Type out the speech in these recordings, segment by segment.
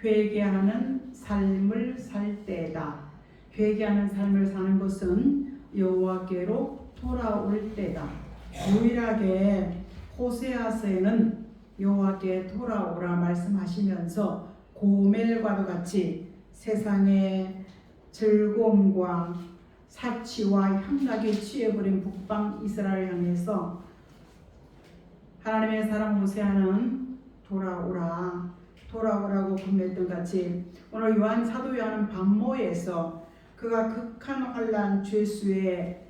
회개하는 삶을 살 때다. 회개하는 삶을 사는 것은 여호와께로 돌아올 때다. 유일하게 호세아서에는 여호와께 돌아오라 말씀하시면서 고멜과도 같이 세상의 즐거움과 사치와 향락에 취해버린 북방 이스라엘 향해서 하나님의 사람 호세아는 돌아오라고 권면했던 같이 오늘 사도 요한은 반모에서 그가 극한 환난 죄수의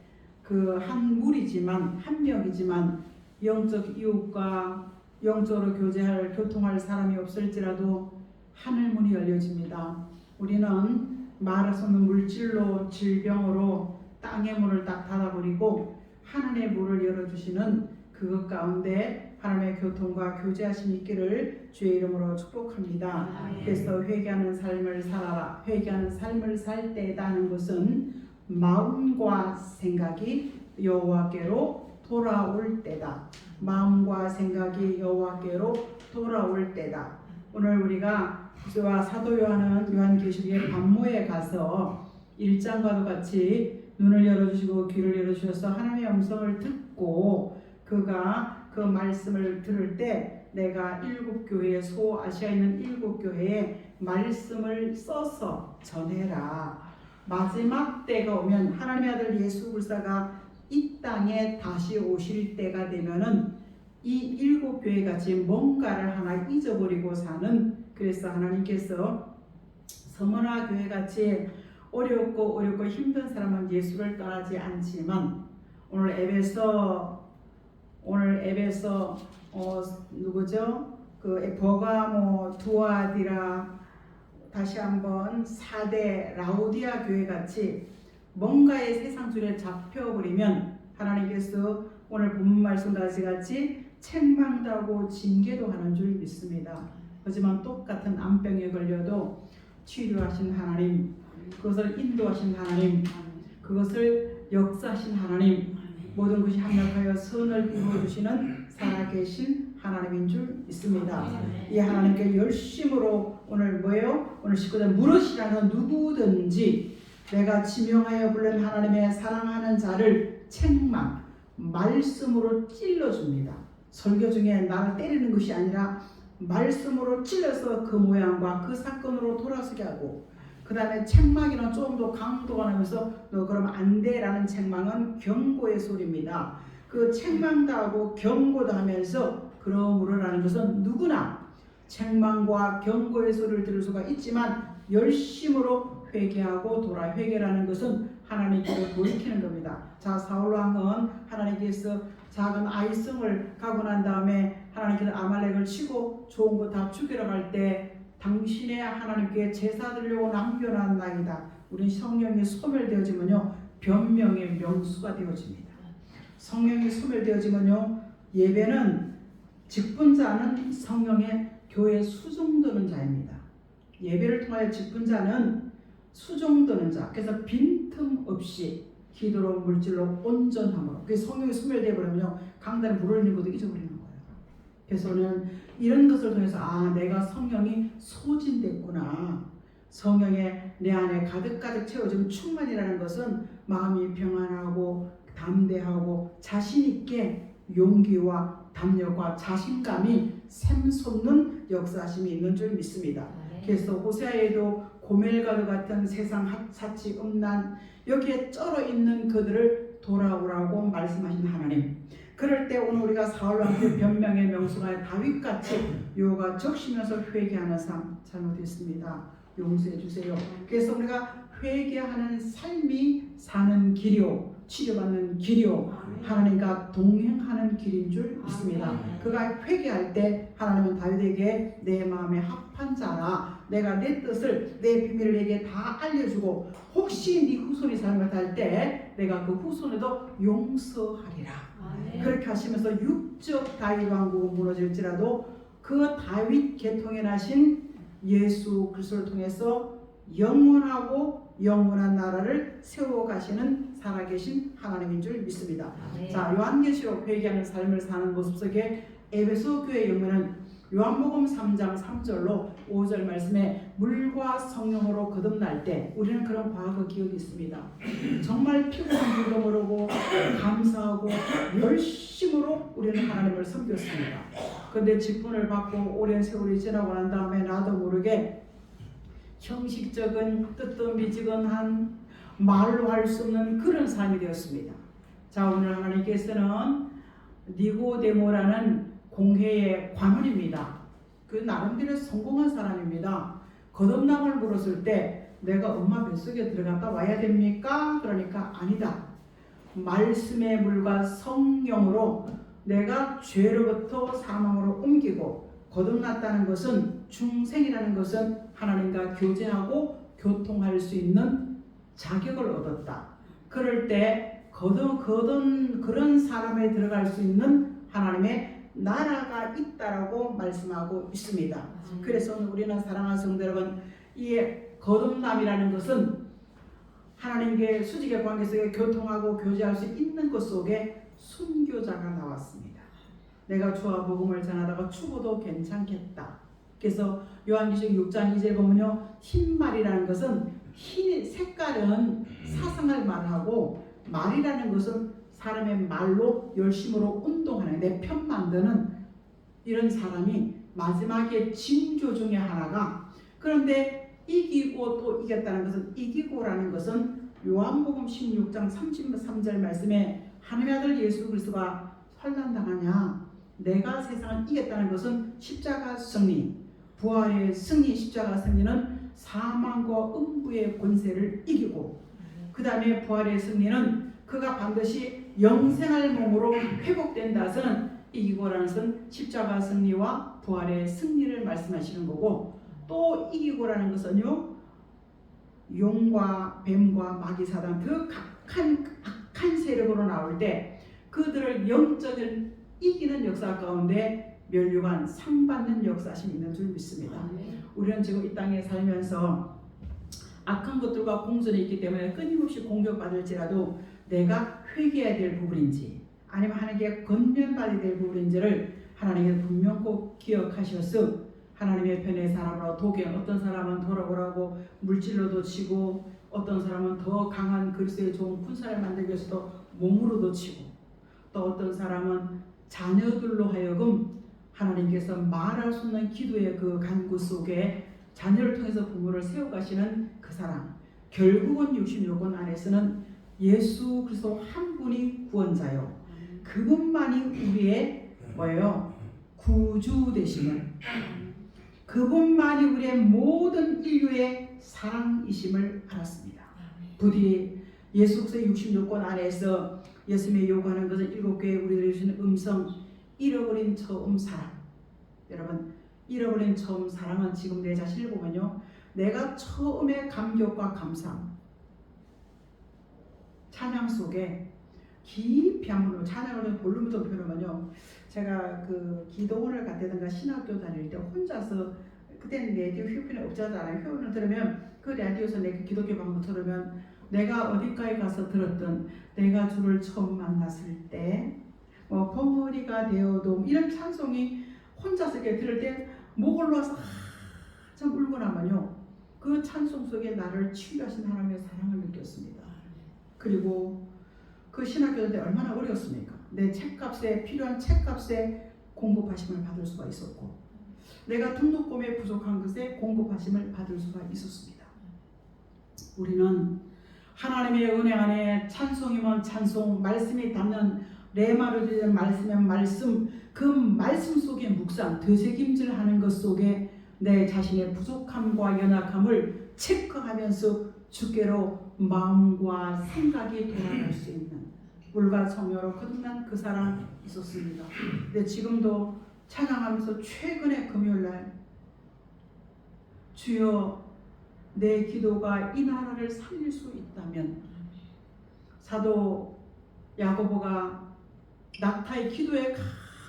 그 한 무리지만 한 명이지만 영적 이웃과 영적으로 교통할 사람이 없을지라도 하늘 문이 열려집니다. 우리는 말할 수 없는 물질로 질병으로 땅의 문을 딱 닫아버리고 하늘의 문을 열어주시는 그것 가운데 하나님의 교통과 교제하심이 있기를 주의 이름으로 축복합니다. 그래서 회개하는 삶을 살아라. 회개하는 삶을 살 때라는 것은 마음과 생각이 여호와께로 돌아올 때다. 마음과 생각이 여호와께로 돌아올 때다. 오늘 우리가 사도 요한은 요한계시록의 반모에 가서 1장과도 같이 눈을 열어주시고 귀를 열어주셔서 하나님의 음성을 듣고 그가 그 말씀을 들을 때 내가 7교회 소아시아에 있는 7교회에 말씀을 써서 전해라. 마지막 때가 오면 하나님의 아들 예수 그리스도가 이 땅에 다시 오실 때가 되면은 이 7교회 같이 뭔가를 하나 잊어버리고 사는, 그래서 하나님께서 서머나 교회 같이 어렵고 힘든 사람은 예수를 떠나지 않지만 오늘 에베소 누구죠? 그 버가모, 두아디라, 다시 한번 4대 라우디아 교회 같이 뭔가의 세상 줄에 잡혀버리면 하나님께서 오늘 본문 말씀 같이 책망도 하고 징계도 하는 줄 믿습니다. 하지만 똑같은 암병에 걸려도 치료하신 하나님, 그것을 인도하신 하나님, 그것을 역사하신 하나님, 모든 것이 합력하여 선을 이루어주시는 살아계신 하나님인 줄 믿습니다. 이 하나님께 열심으로 오늘 오늘 19절 물으시라는 누구든지 내가 지명하여 부른 하나님의 사랑하는 자를 책망, 말씀으로 찔러줍니다. 설교 중에 나를 때리는 것이 아니라 말씀으로 찔러서 그 모양과 그 사건으로 돌아서게 하고, 그 다음에 책망이는 조금 더 강도가 나면서 너 그러면 안 돼라는 책망은 경고의 소리입니다. 그 책망도 하고 경고도 하면서 그러므로라는 것은 누구나 책망과 경고의 소리를 들을 수가 있지만 열심으로 회개하고 회개라는 것은 하나님께로 돌이키는 겁니다. 자, 사울왕은 하나님께서 작은 아이성을 가고 난 다음에 하나님께서 아말렉을 치고 좋은 거 다 죽이러 갈 때 당신의 하나님께 제사 드리려고 남겨놨나이다. 우리 성령이 소멸되어지면요 변명의 명수가 되어집니다. 성령이 소멸되어지면요 예배는 직분자는 성령의 교회 수종드는 자입니다. 예배를 통하여 직분자는 수종드는 자. 그래서 빈틈없이 기도로 물질로 온전함으로. 그래서 성령이 소멸되어 버리면요 강단에 물을 흘리는 것도 잊어버리는 거예요. 그래서 오늘 이런 것을 통해서 내가 성령이 소진됐구나. 성령에 내 안에 가득가득 채워지면 충만이라는 것은 마음이 평안하고 담대하고 자신 있게 용기와 담력과 자신감이 샘솟는 역사하심이 있는 줄 믿습니다. 그래서 호세아에도 고멜과도 같은 세상 사치 음란 여기에 쩔어 있는 그들을 돌아오라고 말씀하신 하나님. 그럴 때 오늘 우리가 사울왕의 변명의 명수가 다윗같이 요가 적시면서 회개하는 삶 잘못했습니다. 용서해 주세요. 그래서 우리가 회개하는 삶이 사는 길이요 치료받는 길이요 하나님과 동행하는 길인 줄 믿습니다. 그가 회개할 때 하나님은 다윗에게 내 마음에 합한 자라, 내가 내 뜻을 내 비밀을 내게 다 알려주고 혹시 네 후손이 잘못할 때 내가 그 후손에도 용서하리라. 그렇게 하시면서 육적 다윗 왕국은 무너질지라도 그 다윗 계통에 나신 예수 그리스도를 통해서 영원한 나라를 세워가시는 살아계신 하나님인 줄 믿습니다. 자, 요한계시록 회개하는 삶을 사는 모습 속에 에베소 교회 영혼은 요한복음 3장 3절로 5절 말씀에 물과 성령으로 거듭날 때 우리는 그런 과거 기억이 있습니다. 정말 피곤한 줄도 모르고 감사하고 열심으로 우리는 하나님을 섬겼습니다. 그런데 직분을 받고 오랜 세월이 지나고 난 다음에 나도 모르게 형식적인 뜨뜻미지근한 말로 할 수 없는 그런 삶이 되었습니다. 자, 오늘 하나님께서는 니고데모라는 공회의 관원입니다. 그 나름대로 성공한 사람입니다. 거듭남을 물었을 때 내가 엄마 뱃속에 들어갔다 와야 됩니까? 그러니까 아니다. 말씀의 물과 성령으로 내가 죄로부터 사망으로 옮기고 거듭났다는 것은 중생이라는 것은 하나님과 교제하고 교통할 수 있는 자격을 얻었다. 그럴 때 그런 사람에 들어갈 수 있는 하나님의 나라가 있다라고 말씀하고 있습니다. 그래서 오늘 우리는 사랑하는 성도 여러분, 이 거듭남이라는 것은 하나님께 수직의 관계 속에 교통하고 교제할 수 있는 것 속에 순교자가 나왔습니다. 내가 주와 복음을 전하다가 죽어도 괜찮겠다. 그래서 요한계시록 6장 2절 보면요, 흰말이라는 것은 흰 색깔은 사상을 말하고 말이라는 것은 사람의 말로 열심으로 운동하는 내 편 만드는 이런 사람이 마지막에 징조 중에 하나가, 그런데 이기고 또 이겼다는 것은, 이기고라는 것은 요한복음 16장 33절 말씀에 하나님의 아들 예수 그리스도가 환난당하냐, 내가 세상을 이겼다는 것은 십자가 승리, 부활의 승리, 십자가 승리는 사망과 음부의 권세를 이기고, 그 다음에 부활의 승리는 그가 반드시 영생할 몸으로 회복된다 해서는 이기고라는 것은 십자가 승리와 부활의 승리를 말씀하시는 거고, 또 이기고라는 것은요, 용과 뱀과 마귀 사단 그 악한 세력으로 나올 때 그들을 영적을 이기는 역사 가운데 면류관 상 받는 역사심이 있는 줄 믿습니다. 우리는 지금 이 땅에 살면서 악한 것들과 공존이 있기 때문에 끊임없이 공격받을지라도 내가 회개해야 될 부분인지 아니면 하나님께 건면받아야 될 부분인지를 하나님께서 분명 꼭 기억하셔서 하나님의 편의 사람으로 독에, 어떤 사람은 돌아보라고 물질로도 치고, 어떤 사람은 더 강한 그리스도의 좋은 군사를 만들기 위해서도 몸으로도 치고, 또 어떤 사람은 자녀들로 하여금 하나님께서 말할 수 없는 기도의 그 간구 속에 자녀를 통해서 부모를 세워가시는 그 사람, 결국은 66권 안에서는 예수 그리스도 한 분이 구원자요, 그분만이 우리의 뭐예요? 구주 되심을, 그분만이 우리의 모든 인류의 사랑이심을 알았습니다. 부디 예수 그리스도 66권 안에서 예수님이 요구하는 것은 7개의 우리들이 주시는 음성, 잃어버린 처음 사랑. 여러분, 잃어버린 처음 사랑은 지금 내 자신을 보면요, 내가 처음에 감격과 감사함, 찬양 속에 깊이 한번 찬양을 볼륨을 높여놓으면요, 제가 그 기도원을 갔다든가 신학교 다닐 때 혼자서, 그때는 라디오 휴편이 없잖아요. 휴편을 들으면 그 라디오에서 내 기독교 방송 들으면 내가 어디까지 가서 들었던 내가 주를 처음 만났을 때, 뭐 벙어리가 되어도 이런 찬송이 혼자서 이렇게 들을 때 목 올라와서 참 울고 나면요, 그 찬송 속에 나를 치유하신 하나님의 사랑을 느꼈습니다. 그리고 그 신학교 때 얼마나 어려웠습니까? 내 책값에, 필요한 책값에 공급하심을 받을 수가 있었고, 내가 등록금에 부족한 것에 공급하심을 받을 수가 있었습니다. 우리는 하나님의 은혜 안에 찬송이면 찬송, 말씀이 담는 레마로 되는 말씀이면 말씀, 그 말씀 속에 묵상, 되새김질하는 것 속에 내 자신의 부족함과 연약함을 체크하면서 주께로 마음과 생각이 돌아갈 수 있는 물과 성령으로 거듭난 그 사람 있었습니다. 근데 지금도 찬양하면서 최근에 금요일날 주여 내 기도가 이 나라를 살릴 수 있다면, 사도 야고보가 낙타의 기도에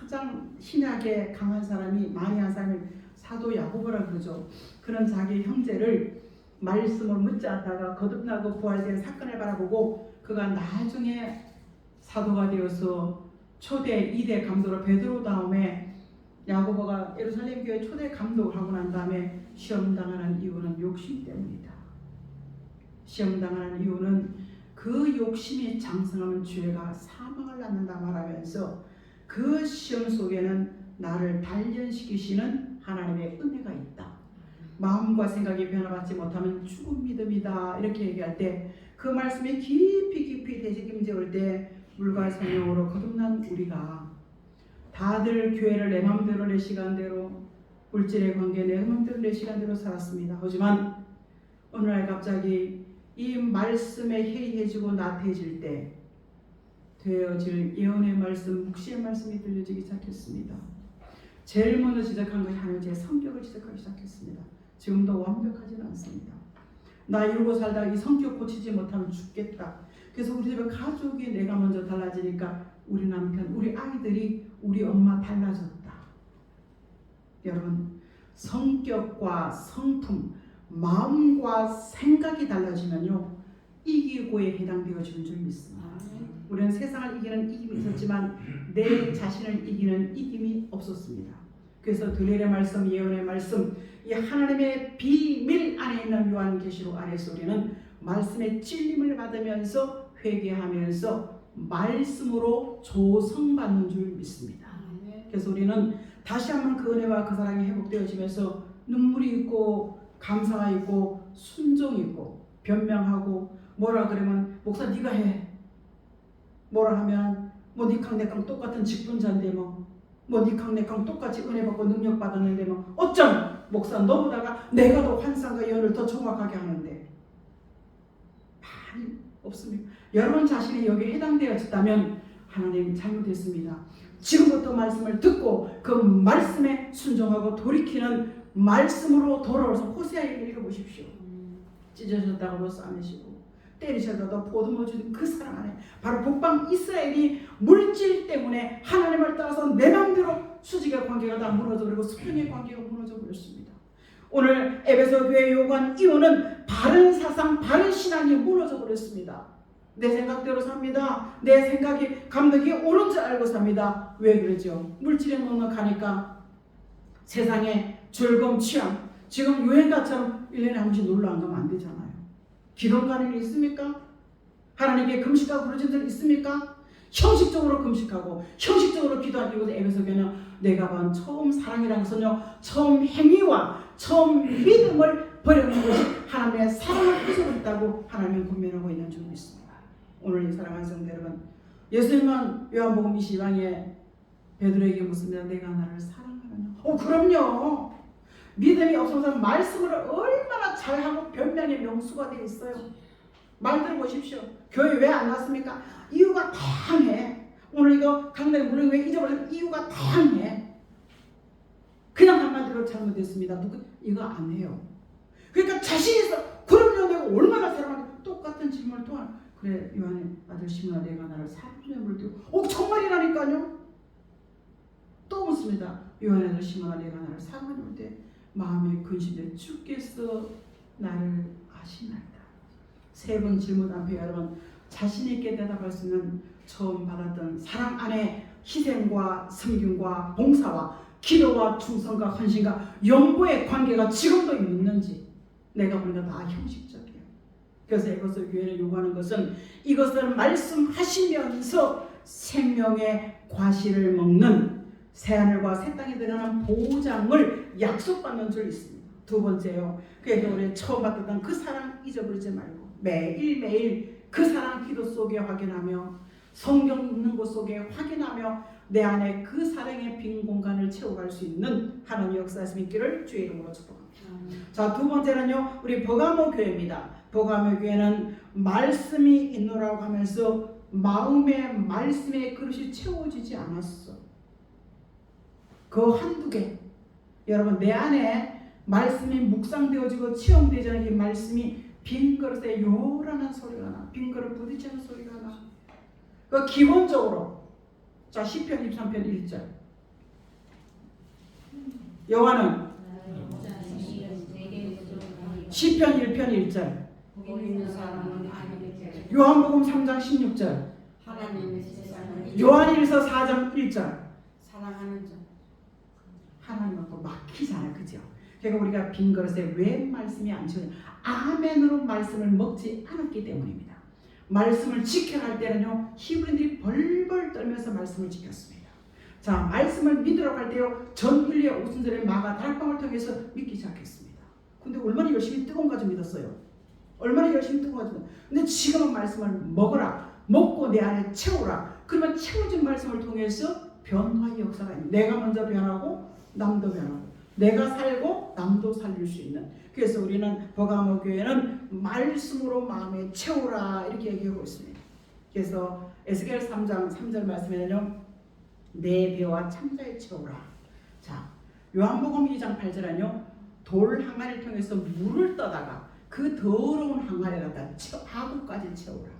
가장 신약에 강한 사람이, 많이 한 사람이 사도 야고보라 그러죠. 그런 자기 형제를 말씀을 묻지 않다가 거듭나고 부활된 사건을 바라보고 그가 나중에 사도가 되어서 초대 2대 감독으로 베드로 다음에 야고보가 예루살렘 교회 초대 감독을 하고 난 다음에 시험당하는 이유는 욕심 때문이다. 시험당하는 이유는 그 욕심이 장성하면 죄가 사망을 낳는다 말하면서 그 시험 속에는 나를 단련시키시는 하나님의 은혜가 있다. 마음과 생각이 변화받지 못하면 죽은 믿음이다. 이렇게 얘기할 때 그 말씀이 깊이 되새김질 때 물과 성령으로 거듭난 우리가 다들 교회를 내 맘대로 내 시간대로 물질의 관계 내 맘대로 내 시간대로 살았습니다. 하지만 어느 날 갑자기 이 말씀에 해이해지고 나태해질 때 되어질 예언의 말씀, 묵시의 말씀이 들려지기 시작했습니다. 제일 먼저 지적한 것이 하나님 제 성격을 지적하기 시작했습니다. 지금도 완벽하지는 않습니다. 나 이러고 살다가 이 성격 고치지 못하면 죽겠다. 그래서 우리 집에 가족이 내가 먼저 달라지니까 우리 남편, 우리 아이들이 우리 엄마 달라졌다. 여러분, 성격과 성품, 마음과 생각이 달라지면요 이기고에 해당되어지는 줄 믿습니다. 우리는 세상을 이기는 이김이 있었지만 내 자신을 이기는 이김이 없었습니다. 그래서 드릴의 말씀, 예언의 말씀, 이 하나님의 비밀 안에 있는 요한계시록 안에서 우리는 말씀의 찔림을 받으면서 회개하면서 말씀으로 조성받는 줄 믿습니다. 그래서 우리는 다시 한번 그 은혜와 그 사랑이 회복되어지면서 눈물이 있고 감사가 있고 순종이 있고 변명하고 뭐라 그러면 목사 네가 해. 뭐라 하면 뭐 니캉 내캉 똑같은 직분자인데 뭐 니캉 내캉 똑같이 은혜 받고 능력 받았는데 뭐 어쩜 목사 너보다가 내가 더 환상과 예언을 더 정확하게 하는데 많이 없습니다. 여러분 자신이 여기에 해당되었다면 하나님 잘못했습니다. 지금부터 말씀을 듣고 그 말씀에 순종하고 돌이키는 말씀으로 돌아와서 호세아를 읽어보십시오. 찢어졌다고도 싸매시고 때리셔도 보듬어 주는 그 사랑 안에 바로 북방 이스라엘이 물질 때문에 하나님을 따라서 내 마음대로 수직의 관계가 다 무너져 버리고 수평의 관계가 무너져 버렸습니다. 오늘 에베소 교회 요구한 이유는 바른 사상, 바른 신앙이 무너져 버렸습니다. 내 생각대로 삽니다. 내 생각이 감독이 옳은 줄 알고 삽니다. 왜 그러죠? 물질에 넉넉하니까 세상에 즐거움, 취향, 지금 유행가처럼 1년에 한 번씩 놀러 안 가면 안 되잖아요. 기도 가는 일 있습니까? 하나님께 금식하고 그러신 적 있습니까? 형식적으로 금식하고 형식적으로 기도하기 위해서 에베소 교회는 내가 본 처음 사랑이라는 것은요 처음 행위와 처음 믿음을 버리는 것이 하나님의 사랑을 뺏어버렸다고 하나님은 권면하고 있는 줄 믿습니다. 오늘 이 사랑하는 성도 여러분, 예수님은 요한복음 22장에 베드로에게 묻습니다. 내가 나를 사랑하느냐? 그럼요. 믿음이 없어서 말씀을 얼마나 잘하고 변명의 명수가 되어 있어요. 말 들어보십시오. 교회 왜 안 왔습니까? 이유가 다양해. 오늘 이거 강단에 물론 왜 잊어버린 이유가 다양해. 그냥 한마디로 잘못됐습니다. 누구 이거 안 해요. 그러니까 자신있어. 그럼요 내가 얼마나 사랑하는데 똑같은 질문을 또 하는. 그래 요한의 아들 시몬아 내가 나를 사랑하느냐 물었더니 정말이라니까요. 또 묻습니다. 요한의 아들 시몬아 내가 나를 사랑하느냐 물었더니 마음에 근심돼 주께서 나를 아시나이다. 세 번 질문 앞에 여러분 자신 있게 대답할 수 있는 처음 받았던 사랑 안에 희생과 섬김과 봉사와 기도와 충성과 헌신과 연보의 관계가 지금도 있는지 내가 보니까 다 형식적이에요. 그래서 에베소 교회는 요구하는 것은 이것을 말씀하시면서 생명의 과실을 먹는 새하늘과 새 땅에 들어가는 보장을 약속받는 줄 있습니다. 두 번째요. 그래서 우리 처음 받았던 그 사랑 잊어버리지 말고 매일매일 그 사랑 기도 속에 확인하며 성경 읽는 곳 속에 확인하며 내 안에 그 사랑의 빈 공간을 채워갈 수 있는 하나님의 역사에서 있기를 주의 이름으로 축복합니다. 자, 두 번째는요. 우리 버가모 교회입니다. 버가모 교회는 말씀이 있노라고 하면서 마음의 말씀의 그릇이 채워지지 않았어. 그 한두 개. 여러분 내 안에 말씀이 묵상되어지고 체험되지 않은 이 말씀이 빈 그릇에 요란한 소리가 나. 빈 그릇 부딪히는 소리가 나. 그 기본적으로 자 시편 23편 1절 여호와는 시편 1편 1절 요한복음 3장 16절 요한일서 4장 1절 사랑하는 자 하나님은 또 막히잖아요. 그죠? 그러니까 우리가 빈 그릇에 왜 말씀이 안 채워져? 아멘으로 말씀을 먹지 않았기 때문입니다. 말씀을 지켜야 할 때는요, 히브리인들이 벌벌 떨면서 말씀을 지켰습니다. 자, 말씀을 믿으라고 할 때요, 전 인류의 오순절에 마가 달방을 통해서 믿기 시작했습니다. 근데 얼마나 열심히 뜨거운 가지고 믿었어요. 얼마나 열심히 뜨거운 가지고. 근데 지금은 말씀을 먹어라, 먹고 내 안에 채우라. 그러면 채워진 말씀을 통해서 변화의 역사가 있는. 내가 먼저 변하고 남도 변하고, 내가 살고 남도 살릴 수 있는. 그래서 우리는 버가모 교회는 말씀으로 마음에 채우라 이렇게 얘기하고 있습니다. 그래서 에스겔 3장 3절 말씀에는요, 내 배와 창자에 채우라. 자, 요한복음 2장 8절은요, 돌 항아리를 통해서 물을 떠다가 그 더러운 항아리에 갖다 하구까지 채우라.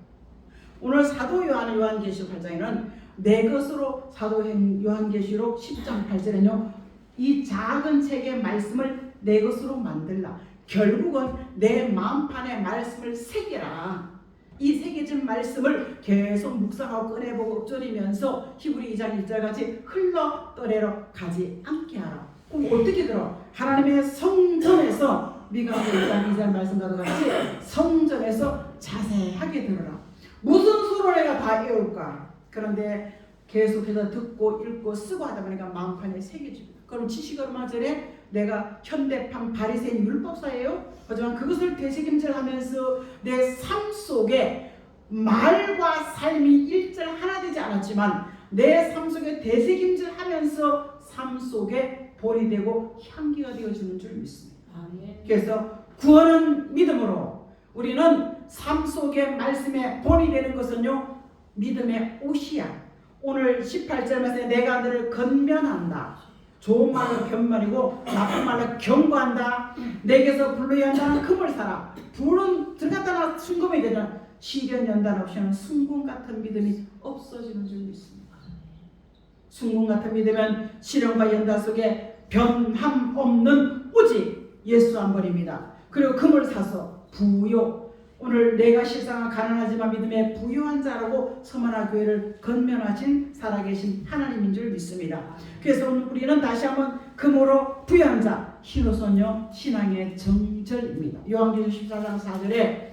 오늘 사도 요한계시록 8장에는 내 것으로 사도 요한계시록 10장 8절에는요, 이 작은 책의 말씀을 내 것으로 만들라. 결국은 내 마음판에 말씀을 새겨라. 이 새겨진 말씀을 계속 묵상하고 꺼내보고 엎조리면서 히브리 2장 1절 같이 흘러 떠내려 가지 않게 하라. 그럼 어떻게 들어? 하나님의 성전에서 미가 1장 2절 말씀과도 같이 성전에서 자세하게 들어라. 무슨 수로 내가 다 외울까? 그런데 계속해서 듣고 읽고 쓰고 하다 보니까 마음판에 새겨집니다. 그럼 지식 얼마 전에 내가 현대판 바리새인 율법사예요. 하지만 그것을 되새김질하면서 내 삶 속에 말과 삶이 일절 하나 되지 않았지만 내 삶 속에 되새김질하면서 삶 속에 본이 되고 향기가 되어지는 줄 믿습니다. 그래서 구원은 믿음으로, 우리는 삶 속에 말씀에 본이 되는 것은요, 믿음의 옷이야. 오늘 18절 말씀에 내가 너를 건면한다. 좋은 말로 변말이고 나쁜 말로 경고한다. 내게서 불러야 한다는 금을 사라. 불은 들어갔다 나 순금이 되잖아. 시련 연단 없이는 순금 같은 믿음이 없어지는 줄 믿습니다. 순금 같은 믿음은 시련과 연단 속에 변함 없는 오직 예수 한 번입니다. 그리고 금을 사서 부요, 오늘 내가 실상은 가난하지만 믿음의 부유한 자라고 서머나 교회를 건면하신 살아계신 하나님인 줄 믿습니다. 그래서 오늘 우리는 다시 한번 금으로 부유한 자, 흰옷은요 신앙의 정절입니다. 요한계시록 14장 4절에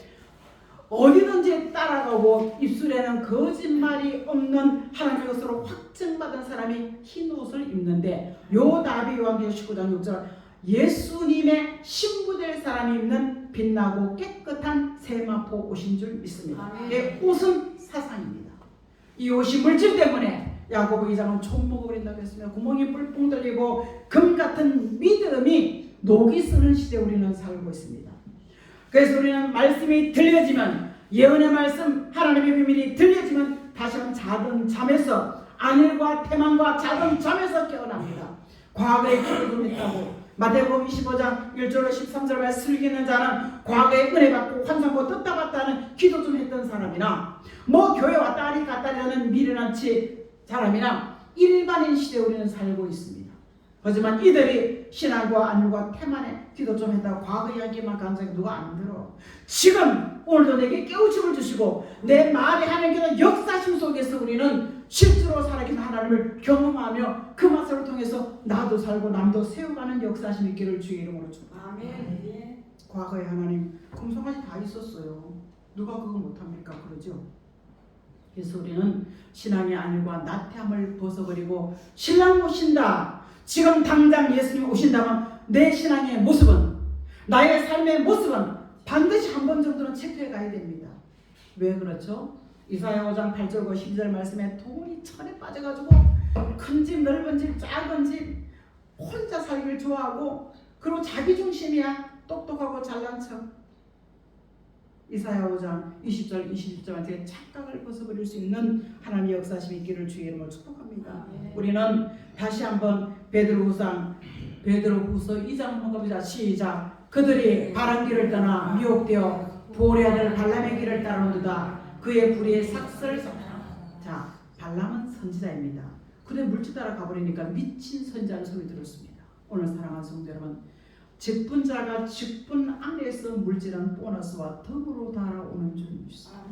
어디든지 따라가고 입술에는 거짓말이 없는 하나님의 것으로 확증받은 사람이 흰옷을 입는데, 요 답이 요한계시록 19장 6절 예수님의 신부될 사람이 입는 빛나고 깨끗한 세마포 옷인 줄 믿습니다. 이 옷은 사상입니다. 이 옷이 물질 때문에 야고보 2장은 총 먹어버린다고 했습니다. 구멍이 뿔뿔 뚫리고 금 같은 믿음이 녹이 쓰는 시대에 우리는 살고 있습니다. 그래서 우리는 말씀이 들려지면, 예언의 말씀 하나님의 비밀이 들려지면 다시 한번 자던 잠에서, 안일과 태만과 자던 잠에서 깨어납니다. 과거에 기도 좀 했다고, 마태복음 25장 1절로 13절 말씀 슬기는 자는 과거에 은혜 받고 환상 보고 떴다 갔다 하는 기도 좀 했던 사람이나, 뭐 교회 왔다 하니 갔다 하는 미련한치 사람이나 일반인 시대에 우리는 살고 있습니다. 하지만 이들이 신앙과 안일과 태만에 기도 좀 했다고 과거 이야기만 간 적이 누가 안 들어. 지금 오늘도 내게 깨우침을 주시고 내 마음에 하나님께서 역사심 속에서 우리는 실제로 살아계신 하나님을 경험하며 그 맛을 통해서 나도 살고 남도 세워가는 역사심 있기를 주의 이름으로 축복합니다. 아멘. 과거에 하나님 금송아지 다 있었어요. 누가 그거 못합니까? 그러죠. 그래서 우리는 신앙의 안일과 나태함을 벗어버리고 신랑 오신다, 지금 당장 예수님 오신다면 내 신앙의 모습은, 나의 삶의 모습은 반드시 한 번 정도는 체크해 가야 됩니다. 왜 그렇죠? 이사야 5장 8절과 12절 말씀에 돈이 천에 빠져가지고 큰 집, 넓은 집, 작은 집, 혼자 살기를 좋아하고, 그리고 자기 중심이야. 똑똑하고 잘난 척. 이사야 5장 20절 21절한테 착각을 벗어버릴 수 있는 하나님의 역사심이 있기를 주의 이름으로 축복합니다. 우리는 다시 한번 베드로후서 2장 한번 가보자. 시작. 그들이 바른 길을 떠나 미혹되어 보올의 아들 발람의 길을 따르는도다. 그의 불의의 삭슬. 자, 발람은 선지자입니다. 근데 물질 따라 가버리니까 미친 선지자는 소리 들었습니다. 오늘 사랑하는 성도 여러분, 직분자가 직분 안에서 물질한 보너스와 덕으로 달아오는 줄 믿습니다.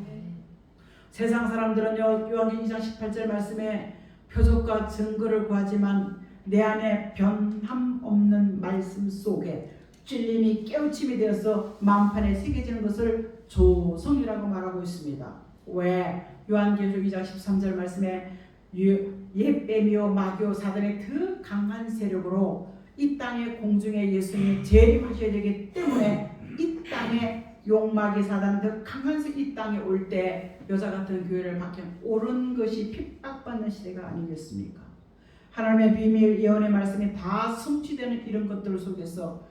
세상 사람들은요, 요한계시록 2장 18절 말씀에 표적과 증거를 구하지만 내 안에 변함없는 말씀 속에 찔림이 깨우침이 되어서 마음판에 새겨지는 것을 조성이라고 말하고 있습니다. 왜? 요한계시록 2장 13절 말씀에 옛뱀이요 마귀요 사단의 더 강한 세력으로 이 땅의 공중에 예수님이 재림하셔야 되기 때문에 이 땅에 용마귀 사단 더 강한 이 땅에 올 때 여자 같은 교회를 밖에 옳은 것이 핍박받는 시대가 아니겠습니까? 하나님의 비밀 예언의 말씀이 다 성취되는 이런 것들 속에서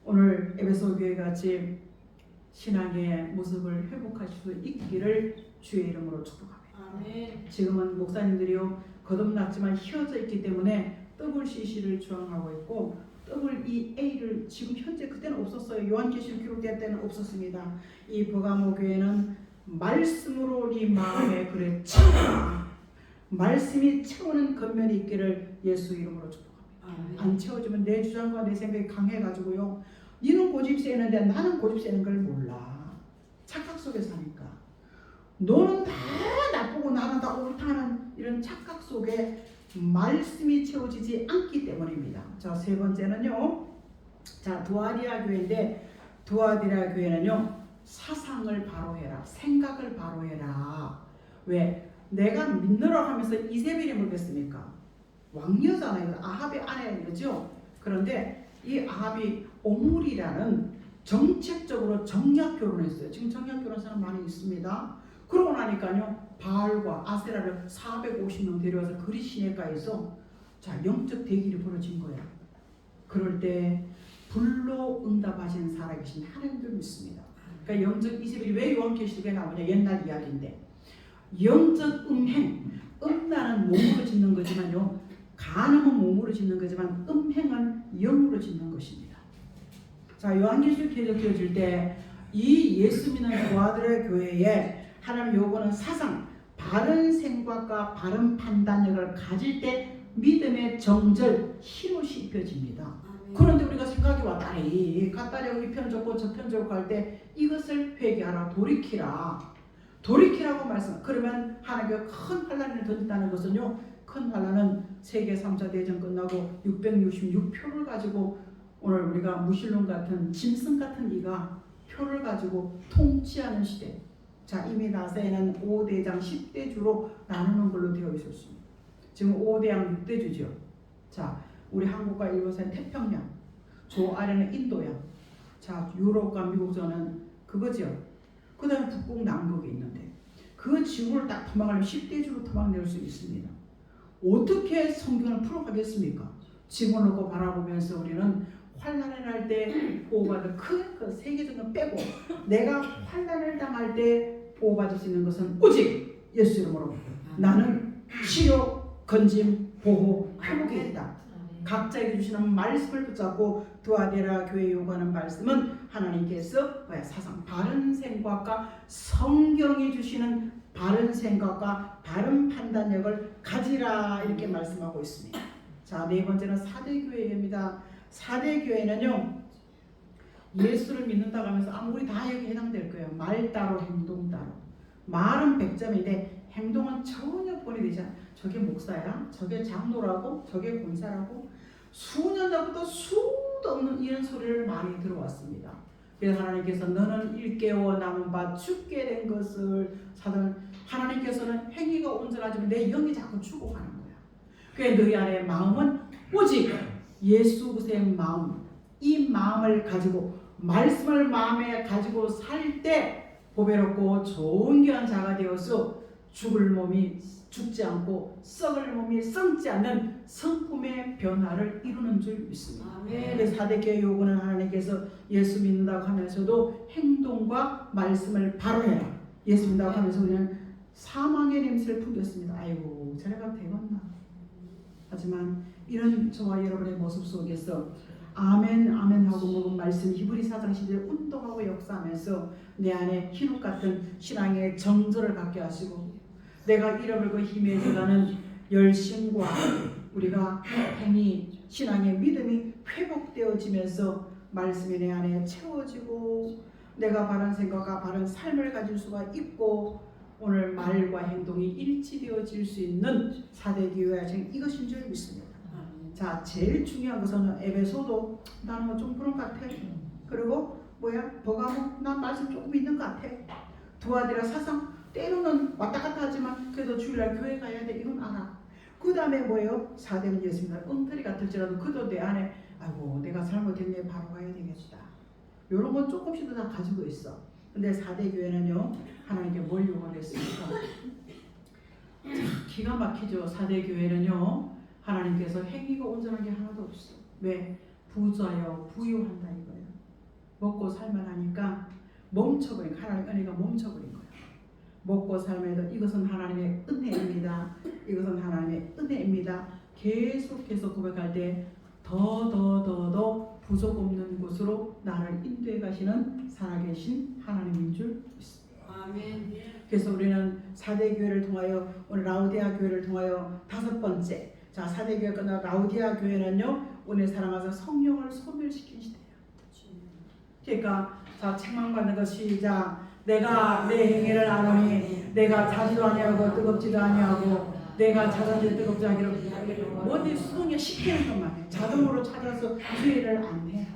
오늘 에베소 교회 같이 신앙의 모습을 회복하실 수 있기를 주의 이름으로 축복합니다. 아멘. 지금은 목사님들이요 거듭났지만 휘어져 있기 때문에 WCC를 주장하고 있고 WEA를 지금 현재 그때는 없었어요. 요한계시록 기록될 때는 없었습니다. 이 버가모 교회는 말씀으로 네 마음에 그래 채워라. 말씀이 채우는 겉면이 있기를 예수 이름으로 축복합니다. 안 채워주면 내 주장과 내 생각이 강해가지고요. 니는 고집 세는데 나는 고집 세는 걸 몰라. 착각 속에 사니까. 너는 다 나쁘고 나는 다 옳다는 이런 착각 속에 말씀이 채워지지 않기 때문입니다. 자, 세 번째는요. 자, 두아디라 교회인데 두아디라 교회는요. 사상을 바로 해라. 생각을 바로 해라. 왜? 내가 믿노라 하면서 이세벨이 뭐겠습니까? 왕녀잖아요. 아합의 아내죠. 그런데 이 아합이 오므리라는 정책적으로 정략 결혼했어요. 지금 정략 결혼 사람 많이 있습니다. 그러고 나니까요. 바알과 아세라를 450명 데려와서 그리 시내가에서 자 영적 대결이 벌어진 거야. 그럴 때 불로 응답하신 살아계신 하나님을 믿습니다. 그러니까 영적 이세벨이 왜 요한계시록에 나오냐 옛날 이야기인데 영적 음나는 몸으로 짓는 거지만요. 간음은 몸으로 짓는 거지만 음행은 영으로 짓는 것입니다. 자 요한계시록 기록되어질 때 이 예수 믿는 부하들의 교회에 하나님 요구하는 사상, 바른 생각과 바른 판단력을 가질 때 믿음의 정절, 힘옷이 입혀집니다. 그런데 우리가 생각해 왔다니 갔다리 이 편 좋고 저 편 좋고 할 때 이것을 회개하라 돌이키라 돌이키라고 말씀. 그러면 하나님께서 큰 환란을 던진다는 것은요. 큰 환란은 세계 3차 대전 끝나고 666표를 가지고 오늘 우리가 무신론 같은 짐승 같은 이가 표를 가지고 통치하는 시대. 자 이미 나사에는 5대장 10대주로 나누는 걸로 되어 있었습니다. 지금 5대양 6대주죠. 자 우리 한국과 일본 사이 태평양, 저 아래는 인도양, 자 유럽과 미국전은 그거죠. 그 다음에 북극 남극이 있는데 그 지구를 딱 토막하려면 10대주로 토막낼 수 있습니다. 어떻게 성경을 풀어가겠습니까? 지구를 놓고 바라보면서 우리는 환난을 할 때 보호받을 큰 그 세계적인 빼고 내가 환난을 당할 때 보호받을 수 있는 것은 오직 예수 이름으로 나는 치료, 건짐, 보호, 회복이 있다. 각자에게 주시는 말씀을 붙잡고 두아디라 교회에 요구하는 말씀은 하나님께서 사상 바른 생각과 성경이 주시는 바른 생각과 바른 판단력을 가지라 이렇게 말씀하고 있습니다. 자, 네 번째는 사대교회입니다. 사대교회는요 예수를 믿는다고 하면서 아무리 다 여기 해당될 거예요. 말 따로 행동 따로. 말은 100점인데 행동은 전혀 본이 되지 않아요. 저게 목사야? 저게 장로라고? 저게 권사라고? 수년 전부터 수도 없는 이런 소리를 많이 들어왔습니다. 그래서 하나님께서 너는 일깨워 남은 바 죽게 된 것을 사던 하나님께서는 행위가 온전하지만 내 영이 자꾸 죽어가는 거야. 그래 너희 안에 마음은 오직 예수 그리스도의 마음, 이 마음을 가지고 말씀을 마음에 가지고 살 때 보배롭고 좋은 귀한 자가 되어서 죽을 몸이 죽지 않고 썩을 몸이 썩지 않는 성품의 변화를 이루는 줄 믿습니다. 그래서 사대교회 요구는 하나님께서 예수 믿는다고 하면서도 행동과 말씀을 바로 해라. 예수 믿는다고 하면서 우리는 사망의 냄새를 풍겼습니다. 아이고 저래가 되겠나. 하지만 이런 저와 여러분의 모습 속에서 아멘 아멘 하고 먹은 말씀 히브리 4장 10절 운동하고 역사하면서 내 안에 흰옷 같은 신앙의 정절을 갖게 하시고 내가 잃어버리고 희미해져가는 열심과 우리가 행위 신앙의 믿음이 회복되어지면서 말씀이 내 안에 채워지고 내가 바른 생각과 바른 삶을 가질 수가 있고 오늘 말과 행동이 일치되어질 수 있는 사대교회가 이것인 줄 믿습니다. 자, 제일 중요한 것은 에베소도 나는 뭐 좀 그런 것 같아. 그리고 버가모 난 말씀 조금 있는 것 같아. 두아디라 사상 때로는 왔다 갔다 하지만 그래도 주일날 교회 가야 돼. 이건 알아. 그 다음에 사대는 예수님과 엉터리 같을지라도 그도 내 안에 아이고 내가 잘못했네 바로 가야 되겠다. 이런 건 조금씩도 다 가지고 있어. 근데 4대 교회는요 하나님께 뭘 요구했습니까? 기가 막히죠. 4대 교회는요 하나님께서 행위가 온전한 게 하나도 없어. 왜? 부자여 부유한다 이거예요. 먹고 살만하니까 멈춰버린 하나님의 은혜가 멈춰버린 거예요. 먹고 살면서 이것은 하나님의 은혜입니다. 이것은 하나님의 은혜입니다. 계속해서 고백할 때 더 부족 없는 곳으로 나를 인도해 가시는 살아계신 하나님인 줄 믿습니다. 아멘. 그래서 우리는 4대 교회를 통하여 오늘 라우디아 교회를 통하여 5번째 자 4대 교회 끝나 라우디아 교회는요 오늘 사랑하사 성령을 소멸시킨 시대예요. 그러니까 자 책망받는 것 시작. 내가 내 행위를 아노니 내가 자지도 아니하고 뜨겁지도 아니하고 내가 자자지 뜨겁지 아니하고 뭐니 수동에 시키는 것만 해. 자동으로 찾아서 주의를 안 해.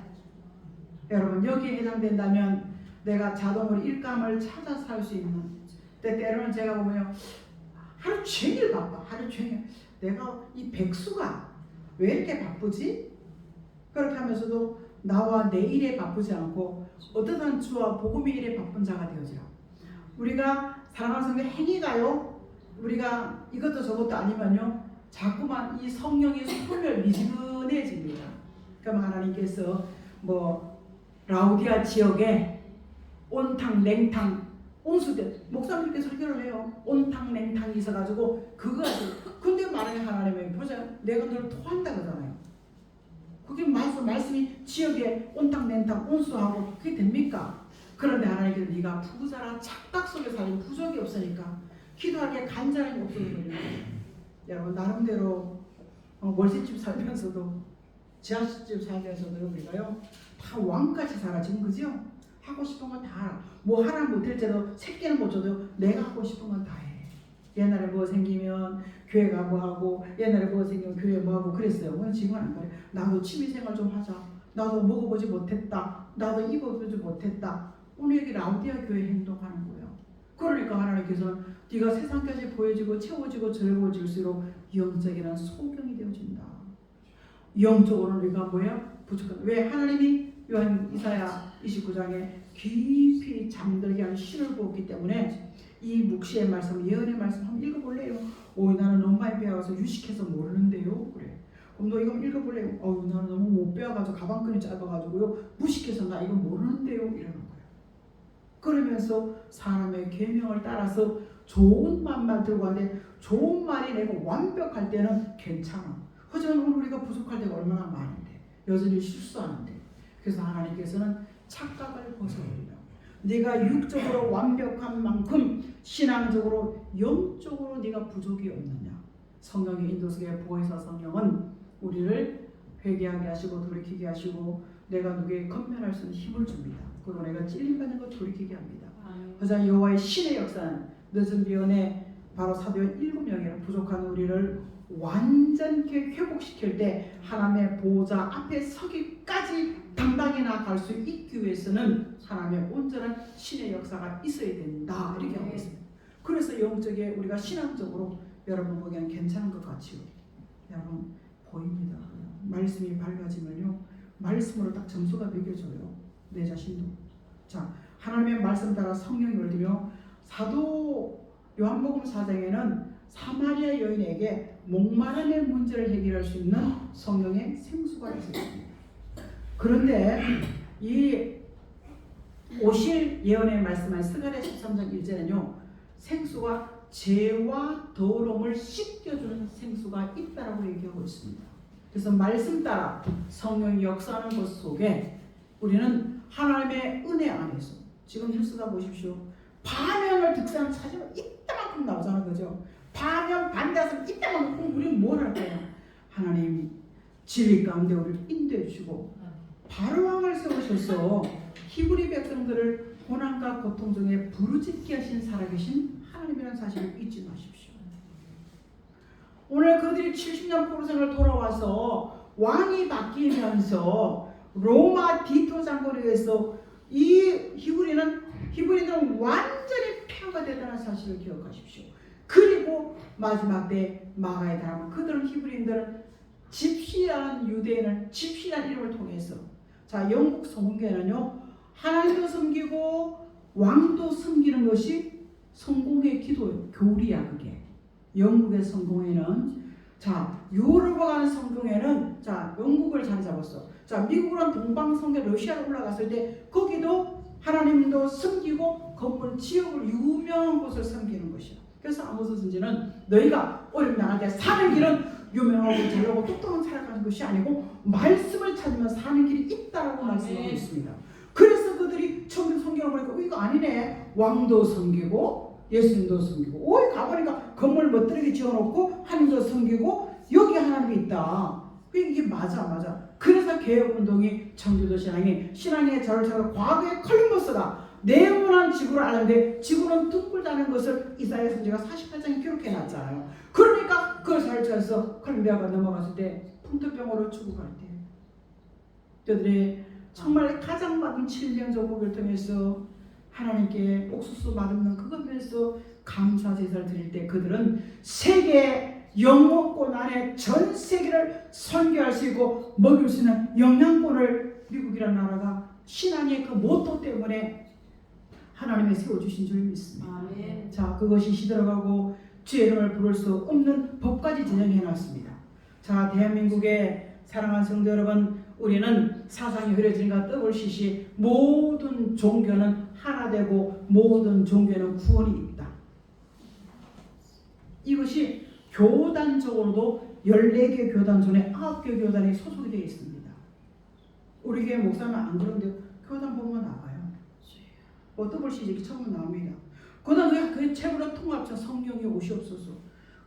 여러분 여기에 해당된다면 내가 자동으로 일감을 찾아서 할 수 있는 때로는 제가 보면 하루 종일 바빠. 하루 종일 내가 이 백수가 왜 이렇게 바쁘지? 그렇게 하면서도 나와 내 일에 바쁘지 않고 어떠한 주와 복음의 일에 바쁜 자가 되어지라. 우리가 사랑하는 성경 행위가요. 우리가 이것도 저것도 아니면요. 자꾸만 이 성령이 소멸 미지근해집니다. 그럼 하나님께서 라우디아 지역에 온탕 냉탕 온수대 목사님께 설교를 해요. 온탕 냉탕이 있어가지고 그거 가지고 근데 만약에 하나님이 보세요. 내가 너를 토한다 그러잖아요. 그게 말씀이 지역에 온탕 냉탕 온수하고 그게 됩니까? 그런데 하나님께서 네가 부자라 착각 속에 살면 부족이 없으니까 기도하기에 간절함이 없어지거든요. 여러분 나름대로 월세집 살면서도 지하실집 살면서도 우리가요 다 왕같이 살아 지금 그죠? 하고 싶은 건 다 뭐 하나 못할지도 새끼는 못 줘도 내가 하고 싶은 건 다 해. 옛날에 뭐 생기면 교회가 뭐 하고 옛날에 뭐 생기면 교회 뭐 하고 그랬어요. 오늘 지금은 안 그래. 나도 취미생활 좀 하자. 나도 먹어보지 못했다. 나도 입어보지 못했다. 오늘 여기 라우디아 교회 행동하는 거예요. 그러니까 하나님께서는 네가 세상까지 보여지고 채워지고 즐거워질수록 영적이란 소경이 되어진다. 영적으로는 우리가 부족한. 왜 하나님이 이사야 29장에 깊이 잠들게 하는 신을 부었기 때문에 이 묵시의 말씀, 예언의 말씀 한번 읽어볼래요? 나는 너무 많이 배워서 유식해서 모르는데요. 그래. 그럼 너 이거 읽어볼래요? 나는 너무 못 배워가지고 가방끈이 짧아가지고요. 무식해서 나 이거 모르는데요. 이러는 거예요. 그러면서 사람의 계명을 따라서 좋은 말만 들고 하는데 좋은 말이 내가 완벽할 때는 괜찮아. 하지만 오늘 우리가 부족할 때가 얼마나 많은데 여전히 실수하는데 그래서 하나님께서는 착각을 벗어버리라. 네가 육적으로 완벽한 만큼 신앙적으로 영적으로 네가 부족이 없느냐. 성령의 인도 속에 보혜사 성령은 우리를 회개하게 하시고 돌이키게 하시고 내가 누구에게 건면할 수 있는 힘을 줍니다. 그리고 내가 찔림받는 것 돌이키게 합니다. 그래서 여호와의 신의 역사는 늦은 비언에 바로 사도연 7명이나 부족한 우리를 완전히 회복시킬 때 하나님의 보호자 앞에 서기까지 당당히 나아갈 수 있기 위해서는 하나님의 온전한 신의 역사가 있어야 된다 이렇게 하고 있습니다. 그래서 영적에 우리가 신앙적으로 여러분 보기엔 괜찮은 것 같지요. 여러분 보입니다. 말씀이 밝아지면요 말씀으로 딱 점수가 매겨져요. 내 자신도. 자 하나님의 말씀 따라 성령이 올리며 사도 요한복음 4장에는 사마리아 여인에게 목마름의 문제를 해결할 수 있는 성령의 생수가 있었습니다. 그런데 이 오실 예언에 말씀한 스가랴 13장 1절에는요 생수가 죄와 더러움을 씻겨주는 생수가 있다라고 얘기하고 있습니다. 그래서 말씀 따라 성령이 역사하는 것 속에 우리는 하나님의 은혜 안에서 지금 뉴스다 보십시오. 반영을 득사하는 사실은 이따만큼 나오잖아요. 그죠? 반영 반대하면 이따만큼 우리는 뭘 할까요? 하나님 진리 가운데 우리를 인도해 주시고 바로왕을 세우셔서 히브리 백성들을 고난과 고통 중에 부르짖게 하신 살아계신 하나님이라는 사실을 잊지 마십시오. 오늘 그들이 70년 포로생을 돌아와서 왕이 바뀌면서 로마 디토 장군에 의해서 이 히브리들은 완전히 패가 되다는 사실을 기억하십시오. 그리고 마지막 때 마가에 달하고 그들은 히브리인들은 집시라는 유대인을 집시라는 이름을 통해서 자 영국 성공회는요 하나님도 섬기고 왕도 섬기는 것이 성공의 기도 교리야. 그게 영국의 성공회는 자 유럽으로 가는 성공회는 자 영국을 자리 잡았어. 자 미국은 동방성계 러시아로 올라갔을 때 거기도 하나님도 섬기고 건물 지역을 유명한 곳을 섬기는 것이야. 그래서 아모스서지는 너희가 어린 나라한테 사는 길은 유명하고 잘나고 똑똑한 살아가는 것이 아니고 말씀을 찾으면 사는 길이 있다라고 말씀하고 있습니다. 그래서 그들이 처음 성경을 보니까 이거 아니네. 왕도 섬기고 예수님도 섬기고 가보니까 건물 멋들게 지어놓고 하나님도 섬기고 여기 하나님이 있다. 이게 맞아. 그래서 개혁운동이 청교도 신앙의 절차가 과거의 콜럼버스가 네모난 지구를 아는데 지구는 둥글다는 것을 이사야 선지가 48장에 기록해놨잖아요. 그러니까 그걸 살펴서 콜롬비아가 넘어갔을 때 풍토병으로 죽어갈 때 그들이 정말 가장 많은 7년 정복을 통해서 하나님께 옥수수 맛없는 그것 위해서 감사 제사를 드릴 때 그들은 세계 영어권 안에 전 세계를 선교할 수 있고 먹일 수 있는 영향권을 미국이라는 나라가 신앙의 그 모토 때문에 하나님이 세워주신 줄 믿습니다. 아멘. 자 그것이 시들어가고 주의 이름을 부를 수 없는 법까지 제정해놨습니다. 자 대한민국의 사랑하는 성도 여러분, 우리는 사상이 흐려진 것 떠올시시 모든 종교는 하나 되고 모든 종교는 구원이 있다. 이것이 교단적으로도 14개 교단 중에 9개 교단이 소속이 되어 있습니다. 우리 교회 목사는 안 그런데 교단 보면 나와요. 떠올시기 처음 나옵니다. 그다음에 그 책으로 통합자 성령이 오시옵소서.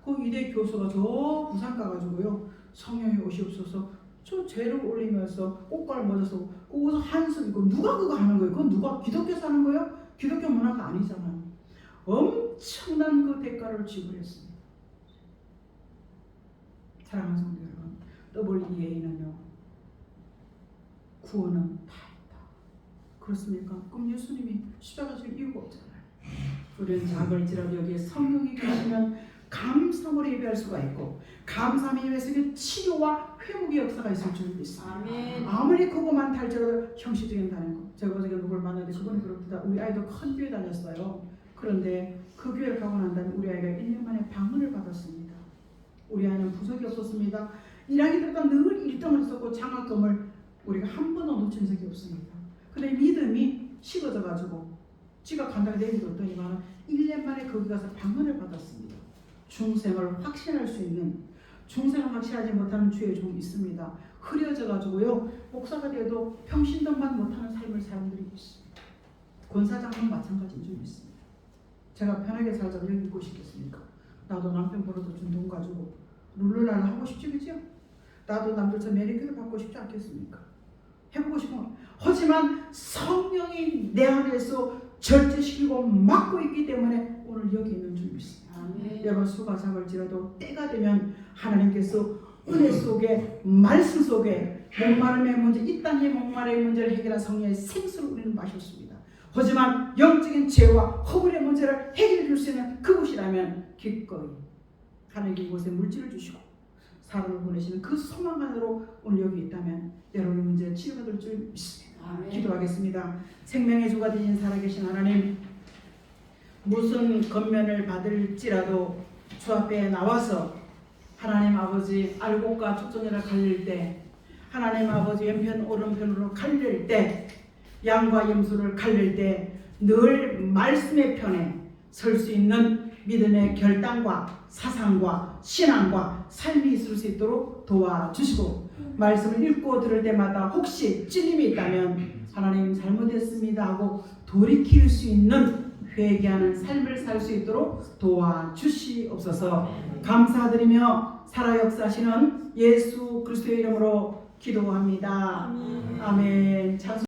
그 이대 교수가 저 부산 가가지고요 성령이 오시옵소서 저 죄를 올리면서 옷갈 묻어서 거기서 한숨 있고 누가 그거 하는 거예요? 그건 누가 기독교에서 하는 거예요? 기독교 문화가 아니잖아. 엄청난 그 대가를 지불했습니다. 사랑하는 성도 여러분, WEA는요 구원은 다 있다. 그렇습니까? 그럼 예수님이 십자가 질 이유가 없잖아요. 우리는 작을지라도 여기에 성령이 계시면 감사함으로 예배할 수가 있고 감사함의 예배 속에 치료와 회복의 역사가 있을 줄 믿습니다. 아멘. 아무리 그거만 탈지라도 형식적인 다니고 제가 어저께 누굴 만났는데 그분이 그렇다. 우리 아이도 큰 교회 다녔어요. 그런데 그 교회를 가고 난 다음에 우리 아이가 1년 만에 방문을 받았습니다. 우리 아이는 부족이 없었습니다. 1학기 때부터 늘 1등을 했었고 장학금을 우리가 한 번도 놓친 적이 없습니다. 근데 믿음이 식어져가지고 지가 간다고 내밀었더니만 1년 만에 거기 가서 방문을 받았습니다. 중생을 확신할 수 있는 중생을 확신하지 못하는 주의 종이 있습니다. 흐려져가지고요 목사가 돼도 평신도만 못하는 삶을 사람들이 있습니다. 권사장도 마찬가지인 줄 믿습니다. 제가 편하게 살자고 여기 있고 싶겠습니까? 나도 남편 벌어다 준 돈 가지고 룰루랄라 하고 싶지 그죠? 나도 남들처럼 매니큐어 받고 싶지 않겠습니까? 해보고 싶어. 하지만 성령이 내 안에서 절제시키고 막고 있기 때문에 오늘 여기 있는 줄 믿습니다. 아멘. 여러분 수가 잡을지라도 때가 되면 하나님께서 은혜 속에 말씀 속에 목마름의 문제 이 땅의 목마름의 문제를 해결한 성령의 생수를 우리는 마셨습니다. 하지만 영적인 죄와 허물의 문제를 해결해 줄 수 있는 그곳이라면 기꺼이 하나님께 이곳에 물질을 주시고 사람을 보내시는 그 소망 안으로 오늘 여기 있다면 여러분의 문제를 치료받을 줄 믿습니다. 아멘. 기도하겠습니다. 생명의 주가 되신 살아계신 하나님, 무슨 권면을 받을지라도 주 앞에 나와서 하나님 아버지 알곡과 촉전이라 갈릴 때 하나님 아버지 왼편 오른편으로 갈릴 때 양과 염소를 갈릴 때 늘 말씀의 편에 설 수 있는 믿음의 결단과 사상과 신앙과 삶이 있을 수 있도록 도와주시고 말씀을 읽고 들을 때마다 혹시 찔림이 있다면 하나님 잘못했습니다 하고 돌이킬 수 있는 회개하는 삶을 살 수 있도록 도와주시옵소서. 감사드리며 살아 역사하시는 예수 그리스도의 이름으로 기도합니다. 아멘.